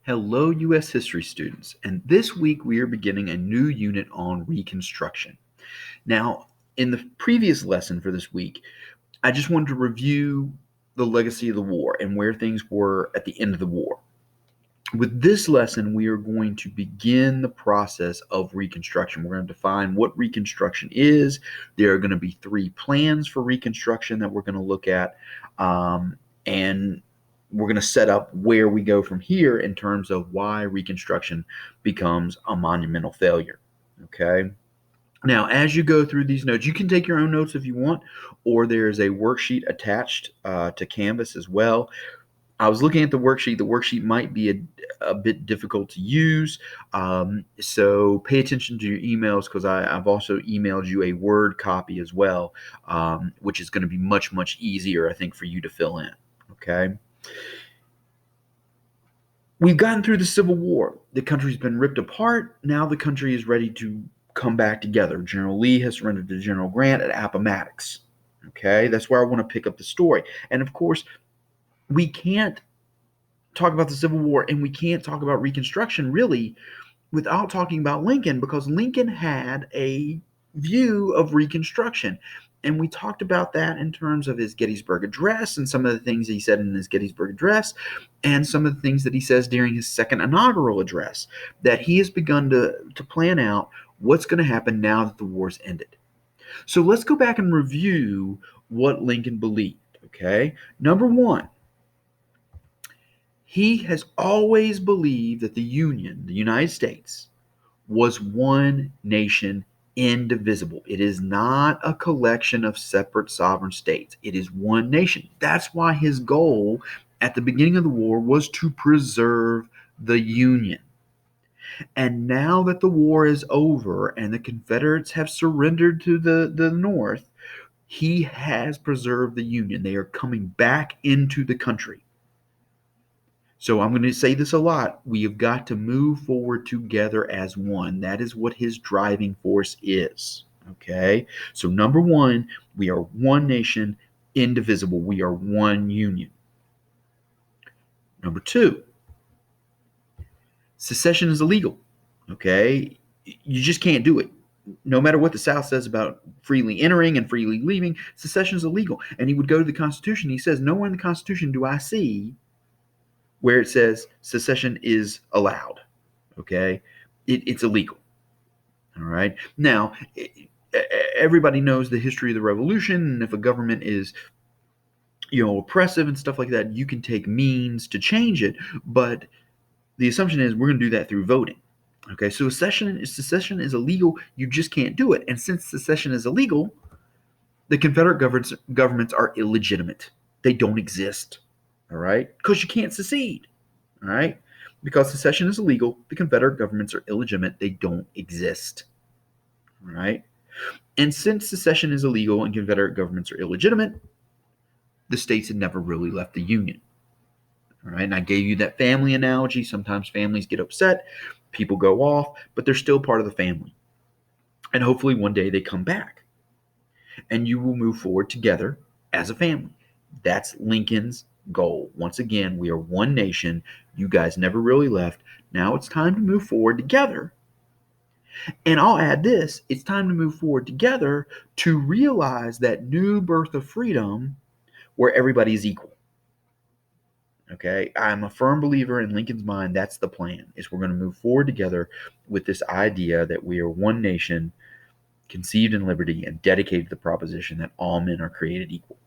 Hello, U.S. history students, and this week we are beginning a new unit on Reconstruction. Now, in the previous lesson for this week, I just wanted to review the legacy of the war and where things were at the end of the war. With this lesson, we are going to begin the process of Reconstruction. We're going to define what Reconstruction is. There are going to be 3 plans for Reconstruction that we're going to look at, and we're going to set up where we go from here in terms of why Reconstruction becomes a monumental failure. Okay. Now, as you go through these notes, you can take your own notes if you want, or there's a worksheet attached to Canvas as well. I was looking at the worksheet. The worksheet might be a bit difficult to use, so pay attention to your emails because I've also emailed you a Word copy as well, which is going to be much, much easier, I think, for you to fill in. Okay. We've gotten through the Civil War. The country's been ripped apart. Now the country is ready to come back together. General Lee has surrendered to General Grant at Appomattox. Okay, that's where I want to pick up the story. And of course, we can't talk about the Civil War and we can't talk about Reconstruction really without talking about Lincoln, because Lincoln had a view of Reconstruction. And we talked about that in terms of his Gettysburg Address and some of the things he said in his Gettysburg Address and some of the things that he says during his second inaugural address, that he has begun to plan out what's going to happen now that the war's ended. So let's go back and review what Lincoln believed, okay? Number one, he has always believed that the Union, the United States, was one nation, indivisible. It is not a collection of separate sovereign states. It is one nation. That's why his goal at the beginning of the war was to preserve the Union. And now that the war is over and the Confederates have surrendered to the North, he has preserved the Union. They are coming back into the country. So I'm going to say this a lot. We have got to move forward together as one. That is what his driving force is. Okay? So number one, we are one nation, indivisible. We are one union. Number two, secession is illegal. Okay? You just can't do it. No matter what the South says about freely entering and freely leaving, secession is illegal. And he would go to the Constitution. He says, nowhere in the Constitution do I see where it says secession is allowed. Okay, it's illegal. All right. Now, everybody knows the history of the Revolution, and if a government is, oppressive and stuff like that, you can take means to change it. But the assumption is we're going to do that through voting. Okay, so secession is illegal. You just can't do it. And since secession is illegal, the Confederate governments are illegitimate. They don't exist. All right, because you can't secede. All right, because secession is illegal, the Confederate governments are illegitimate. They don't exist. All right, and since secession is illegal and Confederate governments are illegitimate, the states had never really left the Union. All right, and I gave you that family analogy. Sometimes families get upset, people go off, but they're still part of the family. And hopefully one day they come back and you will move forward together as a family. That's Lincoln's goal. Once again, we are one nation. You guys never really left. Now it's time to move forward together. And I'll add this, it's time to move forward together to realize that new birth of freedom where everybody is equal. Okay, I'm a firm believer in Lincoln's mind. That's the plan, is we're going to move forward together with this idea that we are one nation, conceived in liberty and dedicated to the proposition that all men are created equal.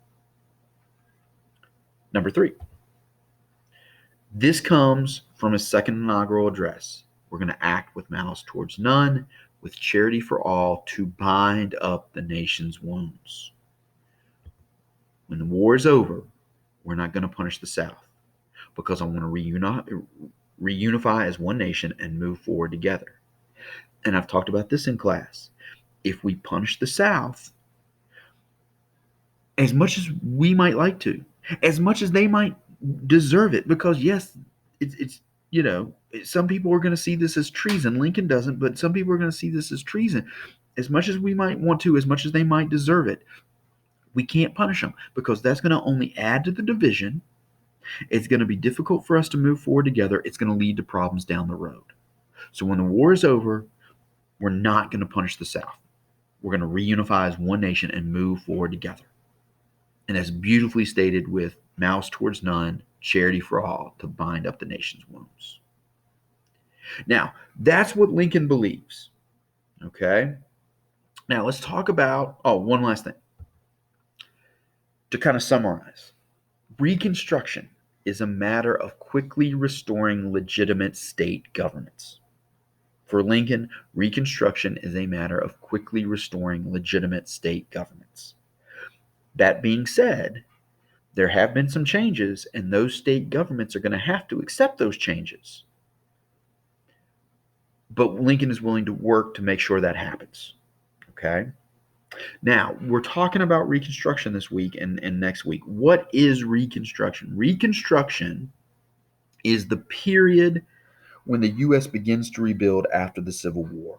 Number 3, this comes from his second inaugural address. We're going to act with malice towards none, with charity for all, to bind up the nation's wounds. When the war is over, we're not going to punish the South, because I want to reunify as one nation and move forward together. And I've talked about this in class. If we punish the South, as much as we might like to, as much as they might deserve it, because yes, it's some people are going to see this as treason. Lincoln doesn't, but some people are going to see this as treason. As much as we might want to, as much as they might deserve it, we can't punish them, because that's going to only add to the division. It's going to be difficult for us to move forward together. It's going to lead to problems down the road. So when the war is over, we're not going to punish the South. We're going to reunify as one nation and move forward together. And that's beautifully stated with malice towards none, charity for all, to bind up the nation's wounds. Now, that's what Lincoln believes. Okay? Now, let's talk about, one last thing. To kind of summarize, Reconstruction is a matter of quickly restoring legitimate state governments. For Lincoln, Reconstruction is a matter of quickly restoring legitimate state governments. That being said, there have been some changes, and those state governments are going to have to accept those changes. But Lincoln is willing to work to make sure that happens. Okay? Now, we're talking about Reconstruction this week and next week. What is Reconstruction? Reconstruction is the period when the U.S. begins to rebuild after the Civil War.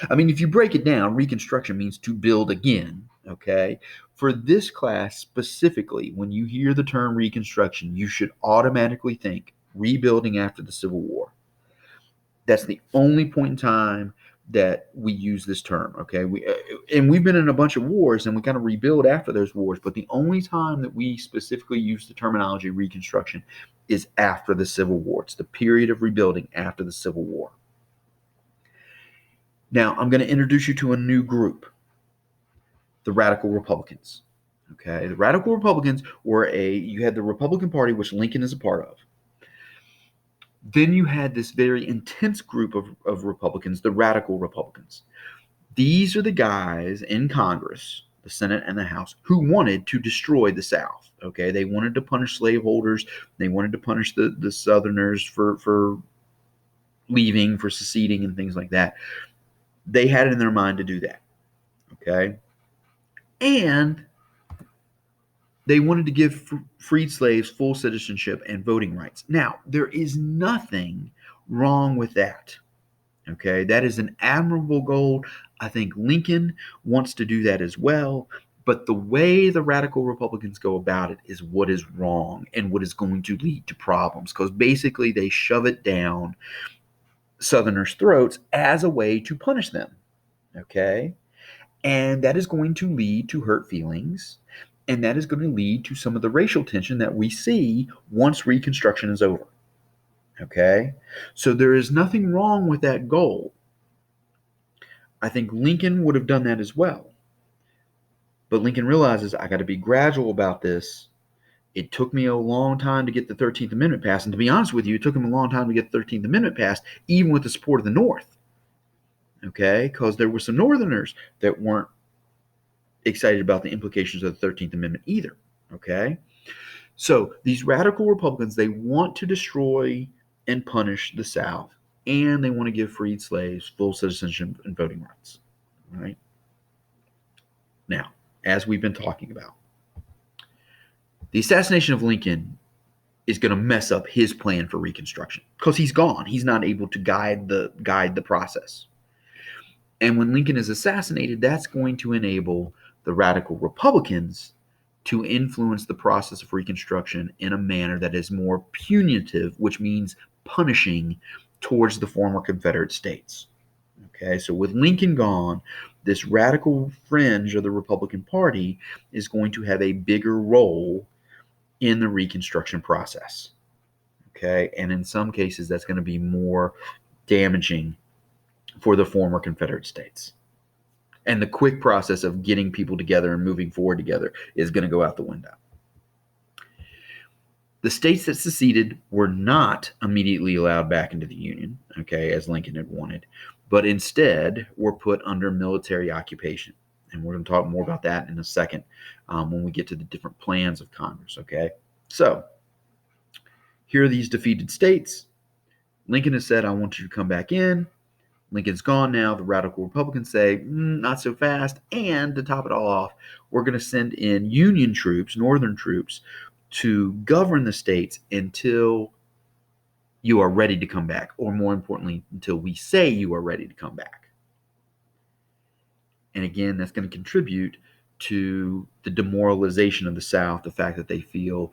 I mean, if you break it down, Reconstruction means to build again, okay? For this class specifically, when you hear the term Reconstruction, you should automatically think rebuilding after the Civil War. That's the only point in time that we use this term, okay? We've been in a bunch of wars and we kind of rebuild after those wars, but the only time that we specifically use the terminology Reconstruction is after the Civil War. It's the period of rebuilding after the Civil War. Now, I'm going to introduce you to a new group, the Radical Republicans. Okay, the Radical Republicans you had the Republican Party, which Lincoln is a part of. Then you had this very intense group of Republicans, the Radical Republicans. These are the guys in Congress, the Senate and the House, who wanted to destroy the South. Okay, they wanted to punish slaveholders. They wanted to punish the Southerners for leaving, for seceding, and things like that. They had it in their mind to do that. Okay, and they wanted to give freed slaves full citizenship and voting rights. Now, there is nothing wrong with that. Okay, that is an admirable goal. I think Lincoln wants to do that as well. But the way the Radical Republicans go about it is what is wrong and what is going to lead to problems, because basically they shove it down Southerners' throats as a way to punish them. Okay, and that is going to lead to hurt feelings. And that is going to lead to some of the racial tension that we see once Reconstruction is over. Okay? So there is nothing wrong with that goal. I think Lincoln would have done that as well. But Lincoln realizes I got to be gradual about this. It took me a long time to get the 13th Amendment passed. And to be honest with you, it took him a long time to get the 13th Amendment passed, even with the support of the North. Okay? Because there were some Northerners that weren't excited about the implications of the 13th Amendment either. Okay? So these radical Republicans, they want to destroy and punish the South, and they want to give freed slaves full citizenship and voting rights. All right? Now, as we've been talking about, the assassination of Lincoln is going to mess up his plan for Reconstruction because he's gone. He's not able to guide the process. And when Lincoln is assassinated, that's going to enable the radical Republicans to influence the process of Reconstruction in a manner that is more punitive, which means punishing towards the former Confederate states. Okay, so with Lincoln gone, this radical fringe of the Republican Party is going to have a bigger role in the Reconstruction process. Okay, and in some cases, that's going to be more damaging for the former Confederate states. And the quick process of getting people together and moving forward together is going to go out the window. The states that seceded were not immediately allowed back into the Union, okay, as Lincoln had wanted, but instead were put under military occupation. And we're going to talk more about that in a second when we get to the different plans of Congress, okay? So, here are these defeated states. Lincoln has said, I want you to come back in. Lincoln's gone now. The radical Republicans say, not so fast. And to top it all off, we're going to send in Union troops, Northern troops, to govern the states until you are ready to come back, or more importantly, until we say you are ready to come back. And again, that's going to contribute to the demoralization of the South, the fact that they feel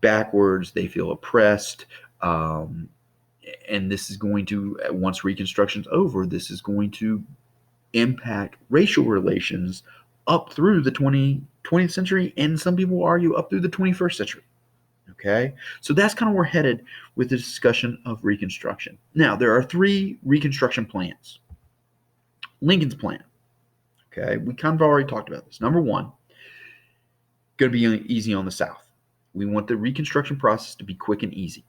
backwards. They feel oppressed. And this is going to, once Reconstruction's over, this is going to impact racial relations up through the 20th century, and some people argue up through the 21st century. Okay, so that's kind of where we're headed with the discussion of Reconstruction. Now, there are three Reconstruction plans. Lincoln's plan. Okay, we kind of already talked about this. Number one, going to be easy on the South. We want the Reconstruction process to be quick and easy.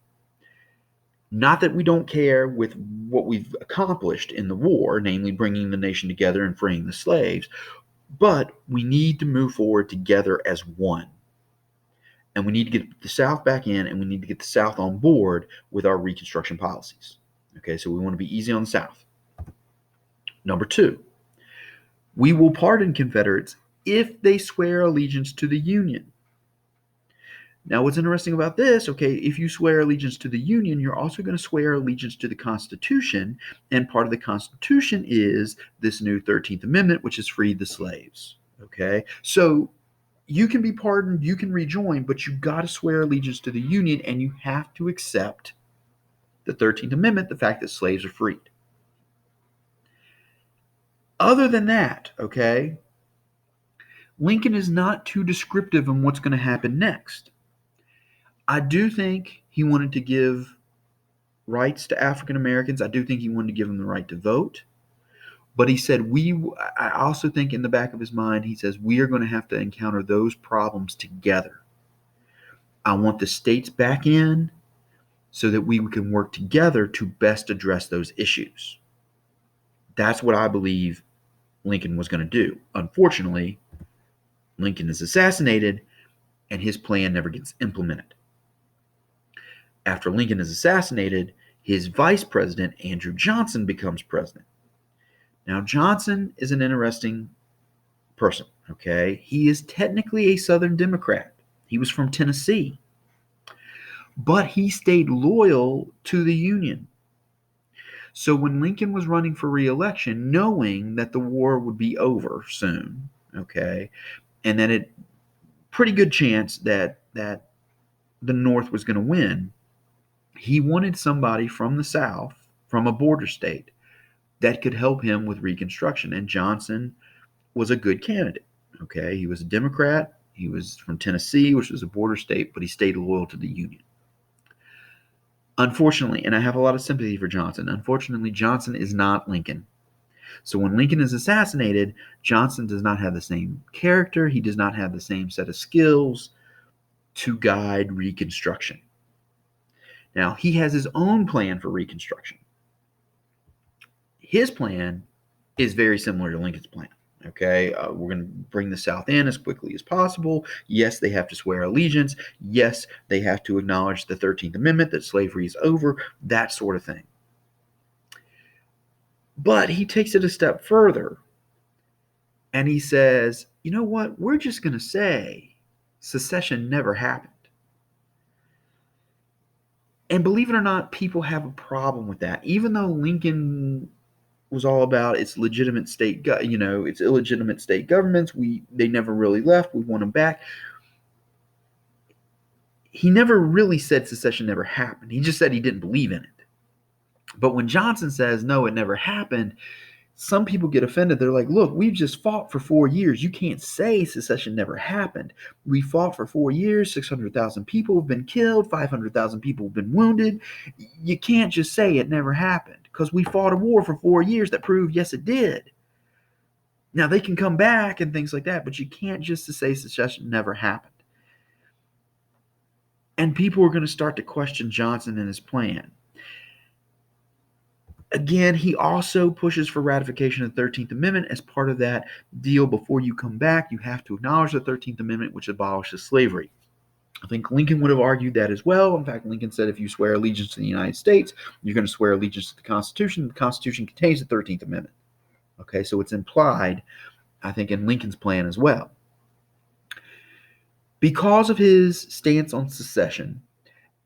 Not that we don't care with what we've accomplished in the war, namely bringing the nation together and freeing the slaves, but we need to move forward together as one. And we need to get the South back in, and we need to get the South on board with our Reconstruction policies. Okay, so we want to be easy on the South. Number two, we will pardon Confederates if they swear allegiance to the Union. Now, what's interesting about this, okay, if you swear allegiance to the Union, you're also going to swear allegiance to the Constitution, and part of the Constitution is this new 13th Amendment, which has freed the slaves, okay? So you can be pardoned, you can rejoin, but you got to swear allegiance to the Union, and you have to accept the 13th Amendment, the fact that slaves are freed. Other than that, okay, Lincoln is not too descriptive on what's going to happen next. I do think he wanted to give rights to African Americans. I do think he wanted to give them the right to vote. But he said, I also think in the back of his mind, he says, we are going to have to encounter those problems together. I want the states back in so that we can work together to best address those issues. That's what I believe Lincoln was going to do. Unfortunately, Lincoln is assassinated and his plan never gets implemented. After Lincoln is assassinated, his vice president, Andrew Johnson, becomes president. Now, Johnson is an interesting person, okay? He is technically a Southern Democrat. He was from Tennessee. But he stayed loyal to the Union. So when Lincoln was running for re-election, knowing that the war would be over soon, okay, and that it pretty good chance that the North was going to win, he wanted somebody from the South, from a border state, that could help him with Reconstruction. And Johnson was a good candidate. Okay, he was a Democrat. He was from Tennessee, which was a border state, but he stayed loyal to the Union. Unfortunately, and I have a lot of sympathy for Johnson, unfortunately, Johnson is not Lincoln. So when Lincoln is assassinated, Johnson does not have the same character. He does not have the same set of skills to guide Reconstruction. Now, he has his own plan for Reconstruction. His plan is very similar to Lincoln's plan. Okay, we're going to bring the South in as quickly as possible. Yes, they have to swear allegiance. Yes, they have to acknowledge the 13th Amendment, that slavery is over, that sort of thing. But he takes it a step further, and he says, you know what, we're just going to say secession never happened. And believe it or not, people have a problem with that. Even though Lincoln was all about its legitimate state, its illegitimate state governments. They never really left. We want them back. He never really said secession never happened. He just said he didn't believe in it. But when Johnson says, no, it never happened, some people get offended. They're like, look, we've just fought for 4 years. You can't say secession never happened. We fought for 4 years. 600,000 people have been killed. 500,000 people have been wounded. You can't just say it never happened, because we fought a war for 4 years that proved, yes, it did. Now, they can come back and things like that, but you can't just say secession never happened. And people are going to start to question Johnson and his plan. Again, he also pushes for ratification of the 13th Amendment as part of that deal. Before you come back, you have to acknowledge the 13th Amendment, which abolishes slavery. I think Lincoln would have argued that as well. In fact, Lincoln said if you swear allegiance to the United States, you're going to swear allegiance to the Constitution. The Constitution contains the 13th Amendment. Okay, so it's implied, I think, in Lincoln's plan as well. Because of his stance on secession,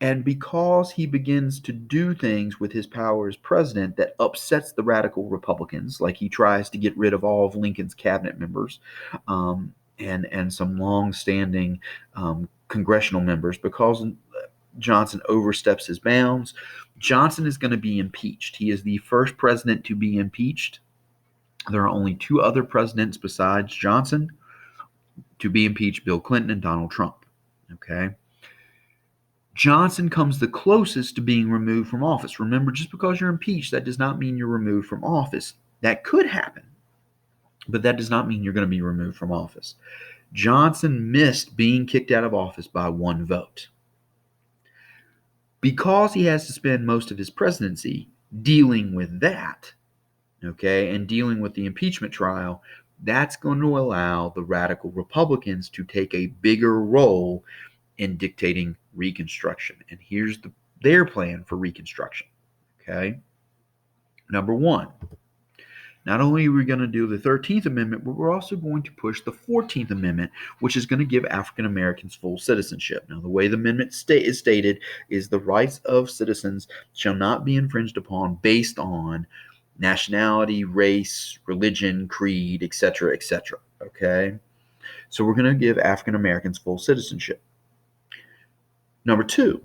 and because he begins to do things with his power as president that upsets the radical Republicans, like he tries to get rid of all of Lincoln's cabinet members and some long-standing congressional members because Johnson oversteps his bounds. Johnson is going to be impeached. He is the first president to be impeached. There are only two other presidents besides Johnson to be impeached: Bill Clinton and Donald Trump. Okay. Johnson comes the closest to being removed from office. Remember, just because you're impeached, that does not mean you're removed from office. That could happen, but that does not mean you're going to be removed from office. Johnson missed being kicked out of office by one vote. Because he has to spend most of his presidency dealing with that, okay, and dealing with the impeachment trial, that's going to allow the radical Republicans to take a bigger role in dictating Reconstruction. And here's their plan for Reconstruction. Okay. Number one, not only are we going to do the 13th Amendment, but we're also going to push the 14th Amendment, which is going to give African Americans full citizenship. Now, the way the amendment is stated is the rights of citizens shall not be infringed upon based on nationality, race, religion, creed, etc., etc. Okay? So we're going to give African Americans full citizenship. Number two,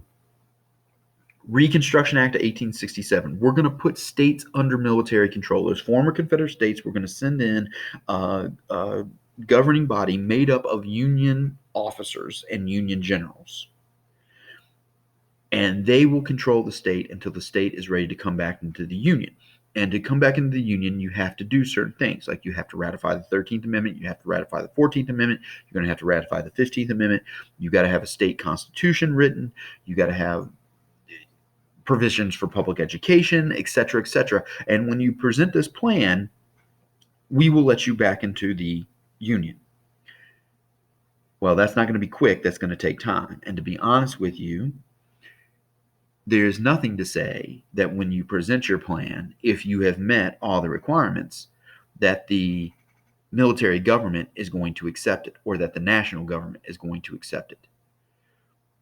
Reconstruction Act of 1867. We're going to put states under military control. Those former Confederate states, we're going to send in a governing body made up of Union officers and Union generals. And they will control the state until the state is ready to come back into the Union. And to come back into the Union, you have to do certain things. Like you have to ratify the 13th Amendment. You have to ratify the 14th Amendment. You're going to have to ratify the 15th Amendment. You got to have a state constitution written. You got to have provisions for public education, etc., etc. And when you present this plan, we will let you back into the Union. Well, that's not going to be quick. That's going to take time. And to be honest with you, there's nothing to say that when you present your plan, if you have met all the requirements, that the military government is going to accept it or that the national government is going to accept it.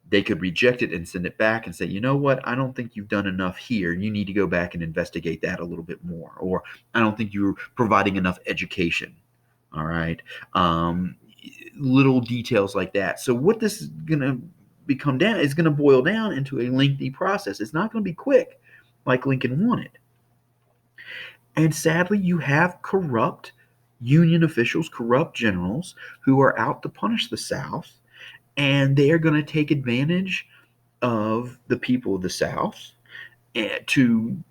They could reject it and send it back and say, you know what, I don't think you've done enough here. You need to go back and investigate that a little bit more. Or I don't think you're providing enough education. All right. Little details like that. So what this is going to become down is going to boil down into a lengthy process. It's not going to be quick like Lincoln wanted. And sadly, you have corrupt Union officials, corrupt generals who are out to punish the South. And they are going to take advantage of the people of the South to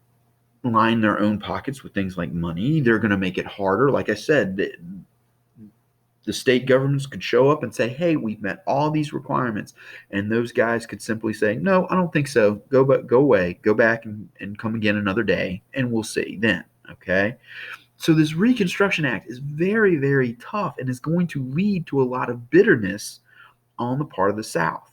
line their own pockets with things like money. They're going to make it harder. Like I said, the state governments could show up and say, hey, we've met all these requirements. And those guys could simply say, no, I don't think so. Go away. Go back and come again another day, and we'll see then. Okay? So this Reconstruction Act is very, very tough and is going to lead to a lot of bitterness on the part of the South.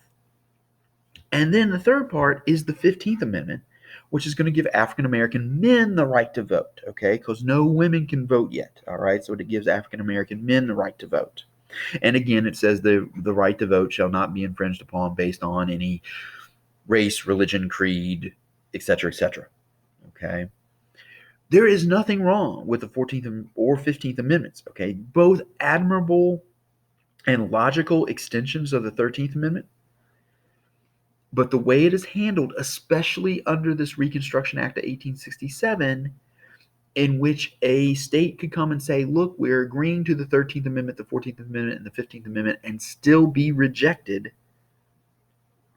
And then the third part is the 15th Amendment, which is going to give African American men the right to vote, okay? Because no women can vote yet, all right? So it gives African American men the right to vote. And again, it says the right to vote shall not be infringed upon based on any race, religion, creed, etc., etc., okay? There is nothing wrong with the 14th or 15th Amendments, okay? Both admirable and logical extensions of the 13th Amendment. But the way it is handled, especially under this Reconstruction Act of 1867, in which a state could come and say, look, we're agreeing to the 13th Amendment, the 14th Amendment, and the 15th Amendment, and still be rejected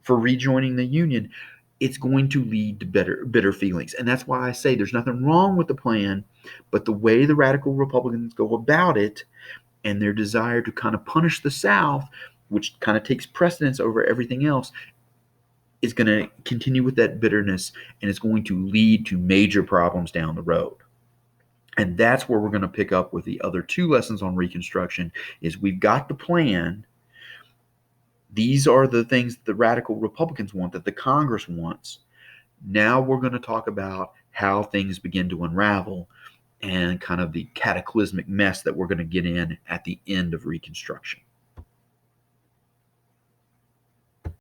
for rejoining the Union, it's going to lead to bitter feelings. And that's why I say there's nothing wrong with the plan, but the way the radical Republicans go about it and their desire to kind of punish the South, which kind of takes precedence over everything else, is going to continue with that bitterness, and it's going to lead to major problems down the road. And that's where we're going to pick up with the other two lessons on Reconstruction is we've got the plan. These are the things that the radical Republicans want, that the Congress wants. Now we're going to talk about how things begin to unravel and kind of the cataclysmic mess that we're going to get in at the end of Reconstruction.